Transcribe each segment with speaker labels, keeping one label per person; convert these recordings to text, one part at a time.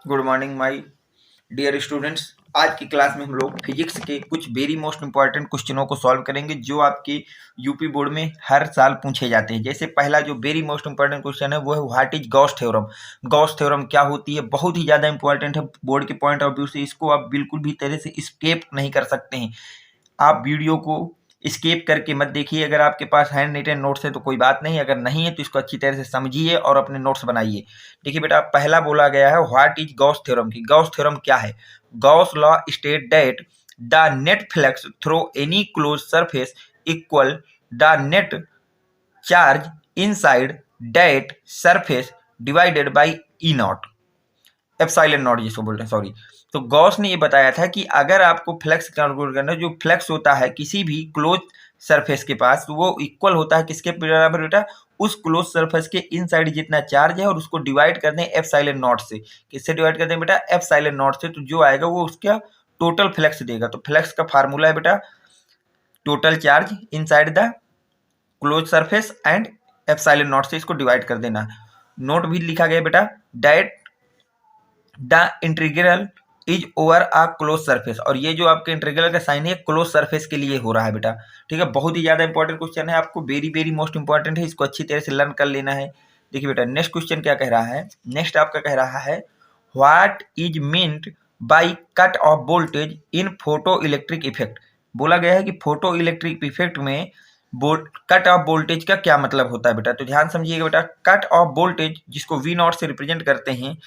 Speaker 1: Good morning my dear students. आज की class में हम लोग फिजिक्स के कुछ वेरी मोस्ट इंपॉर्टेंट क्वेश्चनों को सॉल्व करेंगे जो आपके यूपी बोर्ड में हर साल पूछे जाते हैं। जैसे पहला जो वेरी मोस्ट इंपॉर्टेंट क्वेश्चन है वो है what is Gauss theorem. Gauss theorem क्या होती है, बहुत ही ज़्यादा इंपॉर्टेंट है बोर्ड के पॉइंट ऑफ व्यू से। इसको आप बिल्कुल भी तरह से स्केप नहीं कर सकते हैं। आप वीडियो को स्केप करके मत देखिए। अगर आपके पास हैंड रिटन नोट्स है तो कोई बात नहीं, अगर नहीं है तो इसको अच्छी तरह से समझिए और अपने नोट्स बनाइए। देखिए बेटा, पहला बोला गया है व्हाट इज गॉस थ्योरम की। गॉस थ्योरम क्या है? Gauss law state that the net flux through any close surface equal the net charge inside that surface divided by E not, epsilon not जिसको बोलते हैं, सॉरी। तो Gauss ने ये बताया था कि अगर आपको फ्लक्स कैलकुलेट करना है, जो फ्लक्स होता है किसी भी क्लोज सरफेस के पास, तो वो इक्वल होता है किसके बराबर बेटा? उस क्लोज सरफेस के इनसाइड जितना चार्ज है और उसको डिवाइड कर दें एप्सिलॉन नॉट से। किससे डिवाइड कर दें बेटा? एप्सिलॉन नॉट से। तो जो आएगा वो उसका टोटल फ्लक्स देगा। तो फ्लक्स का फार्मूला है बेटा total charge inside the close surface and epsilon not से इसको डिवाइड कर देना। नोट भी लिखा गया बेटा that the integral is over a close surface. और ये जो आपके इंटीग्रल का साइन है क्लोज सरफेस के लिए हो रहा है बेटा। ठीक है, बहुत ही ज्यादा इंपॉर्टेंट क्वेश्चन है, आपको वेरी वेरी मोस्ट इंपॉर्टेंट है, इसको अच्छी तरह से लर्न कर लेना है। देखिए बेटा, नेक्स्ट क्वेश्चन क्या कह रहा है? नेक्स्ट आपका कह रहा है what is meant by cut off voltage in photo electric effect. बोला गया है कि फोटो इलेक्ट्रिक इफेक्ट में कट ऑफ वोल्टेज का क्या मतलब होता है बेटा। तो ध्यान समझिएगा बेटा, कट ऑफ वोल्टेज जिसको वी नॉट से रिप्रेजेंट करते हैं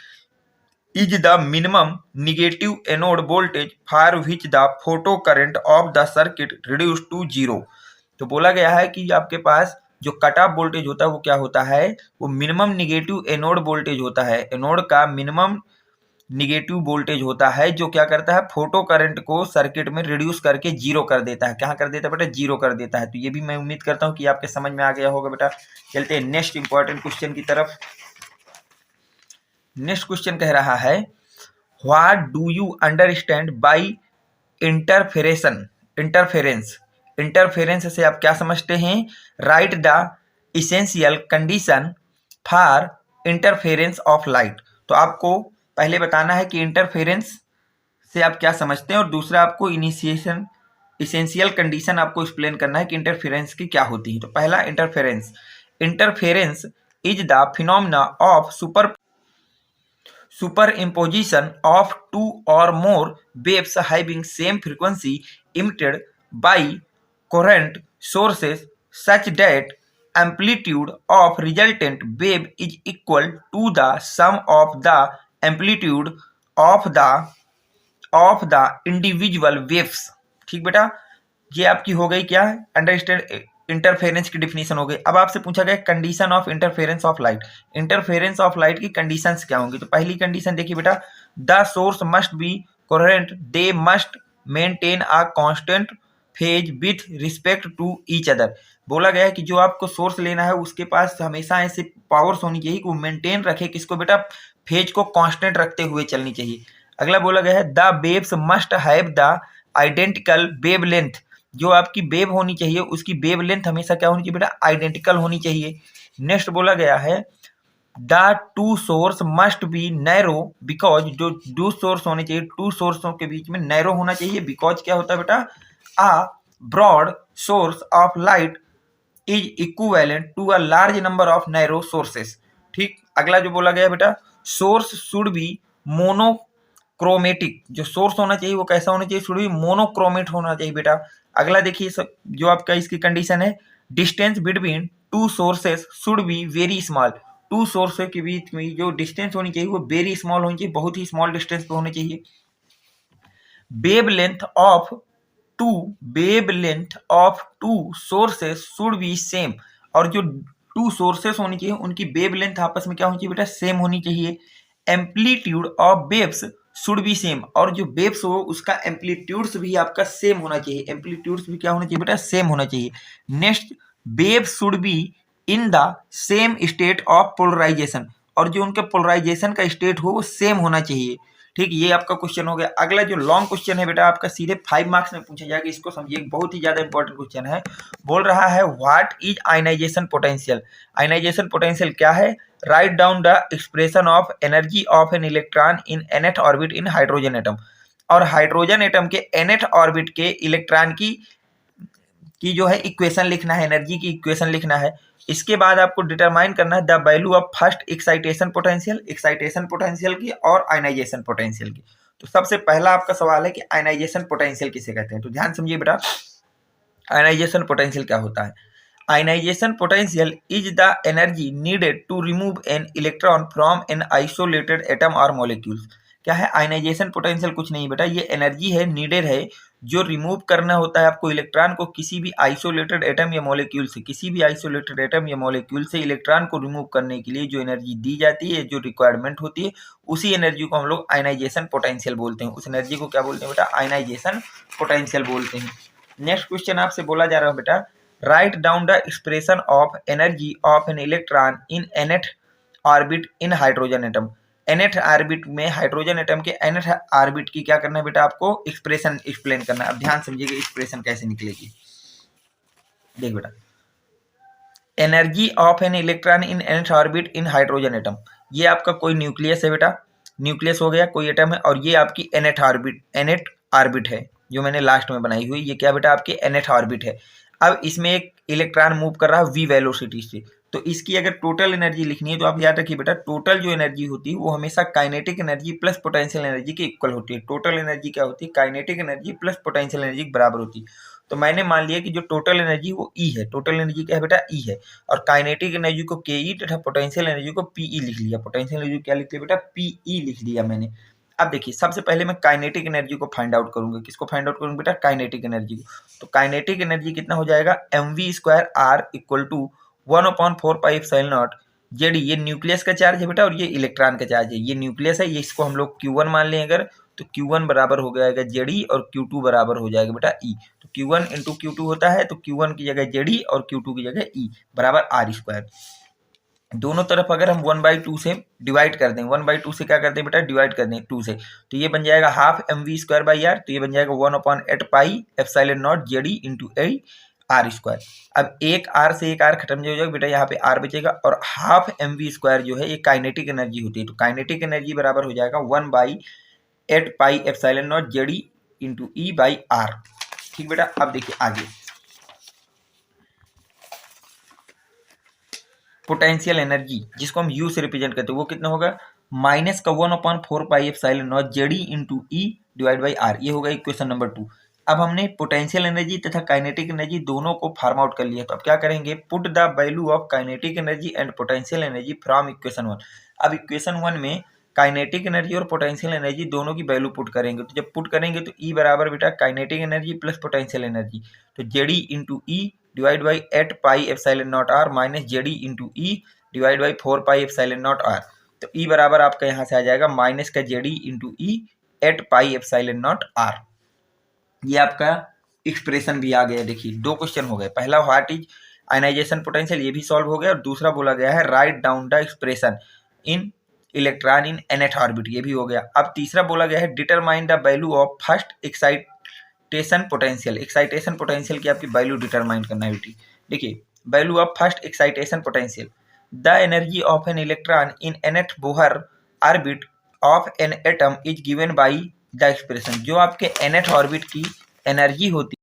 Speaker 1: is the minimum negative anode voltage for which the photo current of the circuit reduced to zero। तो बोला गया है कि आपके पास जो कट ऑफ वोल्टेज होता है वो क्या होता है? वो मिनिमम निगेटिव एनोड वोल्टेज होता है। एनोड का मिनिमम निगेटिव वोल्टेज होता है जो क्या करता है? फोटो करंट को सर्किट में रिड्यूस करके जीरो कर देता है। क्या कर देता है बेटा? जीरो कर देता है। तो ये भी मैं उम्मीद करता हूँ कि आपके समझ में आ गया होगा बेटा। चलते हैं नेक्स्ट इंपॉर्टेंट क्वेश्चन की तरफ। नेक्स्ट क्वेश्चन कह रहा है what do you understand by interferation interference. Interference से आप क्या समझते हैं? Write the essential condition for interference of light. तो आपको पहले बताना है कि इंटरफेरेंस से आप क्या समझते हैं और दूसरा आपको इनिशिएशन इसेंशियल कंडीशन आपको एक्सप्लेन करना है कि इंटरफेरेंस की क्या होती है। तो पहला interference, interference is the phenomena of superimposition of two or more waves having same frequency emitted by current sources such that amplitude of resultant wave is equal to the sum of the amplitude of the individual waves। ठीक बेटा, ये आपकी हो गई क्या? Understand interference की definition हो गई। अब आपसे पूछा गया condition of interference of light. Interference of light की कंडीशंस क्या होंगी? तो पहली कंडीशन देखिए बेटा, the source must be coherent, they must maintain a constant phase with respect to each other. बोला गया है कि जो आपको सोर्स लेना है उसके पास हमेशा ऐसे पावर्स होनी चाहिए कि वो मेंटेन रखे किसको बेटा? फेज को कांस्टेंट रखते हुए चलनी चाहिए। अगला बोला गया है the waves must have the identical wave length. जो आपकी वेव होनी चाहिए उसकी वेव लेंथ हमेशा क्या होनी चाहिए बेटा? आइडेंटिकल होनी चाहिए। नेक्स्ट बोला गया है the two source must B narrow because, जो टू सोर्स होने चाहिए टू सोर्सों के बीच में नैरो होना चाहिए। बिकॉज क्या होता है बेटा? A broad source of light is equivalent to a large number of narrow sources. ठीक, अगला जो बोला गया बेटा सोर्स शुड बी मोनोक्रोमेटिक। जो सोर्स होना चाहिए वो कैसा होना चाहिए? शुड बी मोनोक्रोमेट होना चाहिए बेटा। अगला देखिए सब जो आपका इसकी कंडीशन है distance between two sources should be very small. To sources के बीच में जो डिस्टेंस होनी चाहिए वो वेरी स्मॉल होनी चाहिए, बहुत ही स्मॉल डिस्टेंस पे होनी चाहिए। Wave length of to sources should be same. और जो टू सोर्सेस होनी चाहिए उनकी वेव लेंथ आपस में क्या होनी चाहिए बेटा? सेम होनी चाहिए। Amplitude of waves should be same. और जो वेव्स हो उसका एम्पलीट्यूड्स भी आपका सेम होना चाहिए। एम्पलीट्यूड्स भी क्या होना चाहिए बेटा? सेम होना चाहिए। Next, wave should be in the same state of polarization. और जो उनके पोलराइजेशन का स्टेट हो वो सेम होना चाहिए। ठीक, ये आपका क्वेश्चन हो गया। अगला जो लॉन्ग क्वेश्चन है बेटा आपका सीधे 5 मार्क्स में पूछा जाएगा, इसको समझिए, बहुत ही ज्यादा इंपॉर्टेंट क्वेश्चन है। बोल रहा है what is ionization potential. Ionization potential क्या है? Write down the expression of energy of an electron in nth orbit in hydrogen atom. और हाइड्रोजन एटम के nth ऑर्बिट के इलेक्ट्रॉन की जो है इक्वेशन लिखना है, एनर्जी की इक्वेशन लिखना है। इसके बाद आपको डिटरमाइन करना है the value of first excitation potential की और आयनाइजेशन पोटेंशियल की। तो सबसे पहला आपका सवाल है कि आयनाइजेशन पोटेंशियल किसे कहते हैं। तो ध्यान समझिए बेटा, आयनाइजेशन पोटेंशियल क्या होता है। Ionization potential is the energy needed to remove an electron from an isolated atom और मॉलिक्यूल्स। क्या है आयनाइजेशन पोटेंशियल? कुछ नहीं बेटा, ये एनर्जी है, नीडेड है, जो रिमूव करना होता है आपको इलेक्ट्रॉन को किसी भी आइसोलेटेड एटम या मॉलिक्यूल से। किसी भी आइसोलेटेड एटम या मॉलिक्यूल से इलेक्ट्रॉन को रिमूव करने के लिए जो एनर्जी दी जाती है, जो रिक्वायरमेंट होती है, उसी एनर्जी को हम लोग आयनाइजेशन पोटेंशियल बोलते हैं। उस एनर्जी को क्या बोलते हैं बेटा? आयनाइजेशन पोटेंशियल बोलते हैं। नेक्स्ट क्वेश्चन आपसे बोला जा रहा है बेटा, right down the expression of energy of an electron in nth orbit in hydrogen atom. nth orbit में हाइड्रोजन एटम के nth ऑर्बिट की क्या करना है बेटा? आपको एक्सप्रेशन एक्सप्लेन करना है। अब ध्यान समझिएगा एक्सप्रेशन कैसे निकलेगी। देख बेटा, energy of an electron in nth orbit in hydrogen atom, ये आपका कोई न्यूक्लियस है बेटा, न्यूक्लियस हो गया, कोई एटम है, और ये आपकी nth ऑर्बिट है जो मैंने लास्ट में बनाई हुई। ये क्या बेटा? आपकी nth ऑर्बिट है। अब इसमें एक इलेक्ट्रॉन मूव कर रहा है v वेलोसिटी से। तो इसकी अगर टोटल एनर्जी लिखनी है तो आप याद रखिए बेटा, टोटल जो एनर्जी होती है वो हमेशा kinetic energy plus potential energy के इक्वल होती है। टोटल एनर्जी क्या होती है? Kinetic energy plus potential energy के बराबर होती है। तो मैंने मान लिया कि जो टोटल एनर्जी वो E है, टोटल एनर्जी क्या है बेटा? E है, और काइनेटिक एनर्जी को Ke तथा पोटेंशियल एनर्जी को Pe लिख लिया। पोटेंशियल एनर्जी क्या लिख लिया बेटा? Pe लिख लिया मैंने। अब देखिए, सबसे पहले मैं काइनेटिक एनर्जी को फाइंड आउट करूंगा। किसको फाइंड आउट करूंगा बेटा? काइनेटिक एनर्जी को। तो काइनेटिक एनर्जी कितना हो जाएगा? mv² equal to 1/4πε0 Z e. ये न्यूक्लियस का चार्ज है बेटा और ये इलेक्ट्रॉन का चार्ज है। ये न्यूक्लियस है, ये इसको हम लोग Q1 मान लें अगर, तो Q1 बराबर हो जाएगा जेडी और Q2 बराबर हो जाएगा बेटा E। तो Q1 इंटू Q2 होता है, तो Q1 की जगह जेडी और Q2 की जगह E बराबर R²। दोनों तरफ अगर हम 1/2 से डिवाइड कर दें, 1/2 से क्या करते हैं बेटा? डिवाइड कर दें 2 से, तो ये बन जाएगा हाफ mv²/r। तो ये बन जाएगा 1/8πε0 जेडी इंटू R²। अब एक R से एक R खत्म हो जाएगा बेटा, यहाँ पे R बचेगा, और हाफ mv² जो है ये काइनेटिक एनर्जी होती है। तो काइनेटिक एनर्जी बराबर हो जाएगा 1/8πε0 जेडी इंटू E/R। ठीक बेटा, अब देखिए आगे पोटेंशियल एनर्जी जिसको हम U से रिप्रेजेंट करते हैं वो कितना होगा? माइनस का 1/4πε0 जेडी इंटू E/R। ये होगा इक्वेशन नंबर 2। अब हमने पोटेंशियल एनर्जी तथा काइनेटिक एनर्जी दोनों को फार्म आउट कर लिया। तो अब क्या करेंगे? Put the value of kinetic energy and potential energy from equation 1। अब इक्वेशन 1 में काइनेटिक एनर्जी और पोटेंशियल एनर्जी दोनों की वैल्यू पुट करेंगे। तो जब पुट करेंगे तो E बराबर बेटा kinetic energy plus potential energy, तो Z e into E/8πε0r minus Z e into E/4πε0r। तो E बराबर आपका यहाँ से आ जाएगा माइनस का जेडी इंटू E/8πε0r। ये आपका एक्सप्रेशन भी आ गया। देखिए, 2 क्वेश्चन हो गए। पहला व्हाट इज आयनाइजेशन पोटेंशियल, ये भी सॉल्व हो गया, और दूसरा बोला गया है write down the expression in electron in nth orbit, ये भी हो गया। अब तीसरा बोला गया है determine the value of first excitation potential. Excitation potential की आपकी वैल्यू डिटरमाइन करना है बेटी। देखिए, value of first excitation potential, the energy of an electron in nth Bohr orbit of an atom is given by the expression. जो आपके nth orbit की energy होती,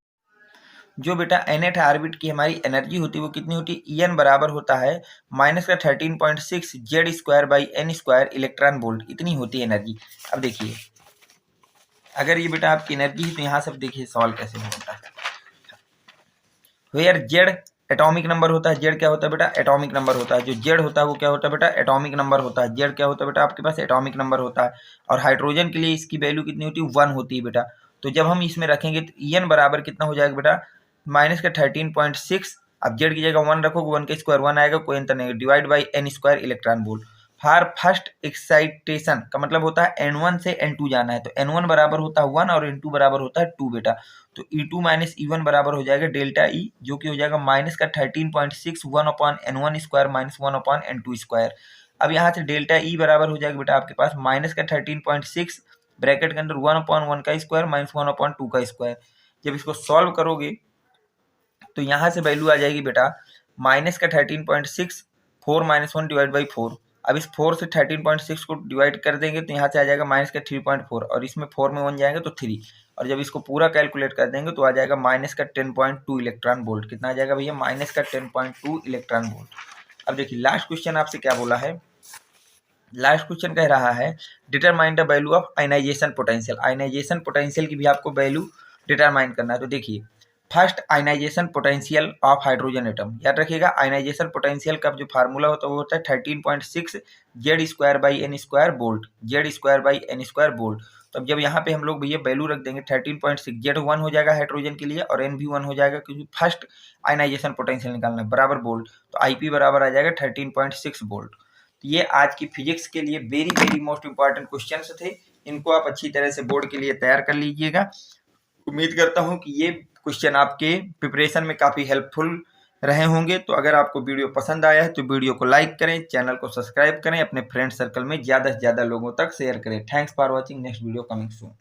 Speaker 1: जो बेटा nth ऑर्बिट की हमारी एनर्जी होती है वो कितनी होती है? En बराबर होता है माइनस का 13.6 Z²/n² इलेक्ट्रॉन वोल्ट, इतनी होती है एनर्जी। अब देखिए, अगर ये बेटा आपकी एनर्जी है तो यहाँ से देखिए सवाल कैसे होता है। वेयर Z एटॉमिक नंबर होता है। Z क्या होता है बेटा? एटॉमिक नंबर होता है। जो Z होता है वो क्या होता है बेटा? एटॉमिक नंबर होता है। Z क्या होता है बेटा? आपके पास एटॉमिक नंबर होता है। और हाइड्रोजन के लिए इसकी वैल्यू कितनी होती है? 1 होती है बेटा। तो जब हम इसमें रखेंगे तो En बराबर कितना हो जाएगा बेटा? माइनस का 13.6। अब Z की जगह 1 रखोगे, 1 का स्क्वायर 1 आएगा, कोई अंतर नहीं, divide by n² electron volt. For first excitation का मतलब होता है n1 से n2 जाना है। तो n1 बराबर होता है 1 और n2 बराबर होता है 2 बेटा। तो E2 माइनस E1 बराबर हो जाएगा डेल्टा E, जो कि हो जाएगा माइनस का 13.6 1/n1² माइनस 1/n2²। अब यहाँ से डेल्टा E बराबर हो जाएगा बेटा आपके पास माइनस का 13.6 ब्रैकेट के अंदर 1/1 का स्क्वायर माइनस 1/2 का स्क्वायर। जब इसको सॉल्व करोगे तो यहाँ से वैल्यू आ जाएगी बेटा माइनस का 13.6, 4 - 1 डिवाइड बाई 4। अब इस 4 से 13.6 को डिवाइड कर देंगे तो यहाँ से आ जाएगा माइनस का 3.4, और इसमें 4 में 1 जाएंगे तो 3, और जब इसको पूरा कैलकुलेट कर देंगे तो आ जाएगा माइनस का 10.2 इलेक्ट्रॉन वोल्ट। कितना आ जाएगा भैया? माइनस का 10.2 इलेक्ट्रॉन वोल्ट। अब देखिए लास्ट क्वेश्चन आपसे क्या बोला है। लास्ट क्वेश्चन कह रहा है determine the value of ionization potential. Ionization potential की भी आपको वैल्यू डिटरमाइन करना है। तो देखिए first ionization potential of hydrogen atom, याद रखिएगा आयनाइजेशन पोटेंशियल का जो फार्मूला होता है वो होता है 13.6 Z² वोल्ट, Z² वोल्ट। तो अब जब यहाँ पे हम लोग भैया वैल्यू रख देंगे 13.6, Z 1 हो जाएगा हाइड्रोजन के लिए और N भी 1 हो जाएगा, क्योंकि फर्स्ट आयनाइजेशन पोटेंशियल निकालना है बराबर वोल्ट। तो IP बराबर आ जाएगा 13.6 वोल्ट। ये आज की फिजिक्स के लिए वेरी मोस्ट इंपॉर्टेंट क्वेश्चंस थे। इनको आप अच्छी तरह से बोर्ड के लिए तैयार कर लीजिएगा। उम्मीद करता हूं कि ये क्वेश्चन आपके प्रिपरेशन में काफ़ी हेल्पफुल रहे होंगे। तो अगर आपको वीडियो पसंद आया है तो वीडियो को लाइक करें, चैनल को सब्सक्राइब करें, अपने फ्रेंड सर्कल में ज़्यादा से ज़्यादा लोगों तक शेयर करें। Thanks for watching. Next video coming soon.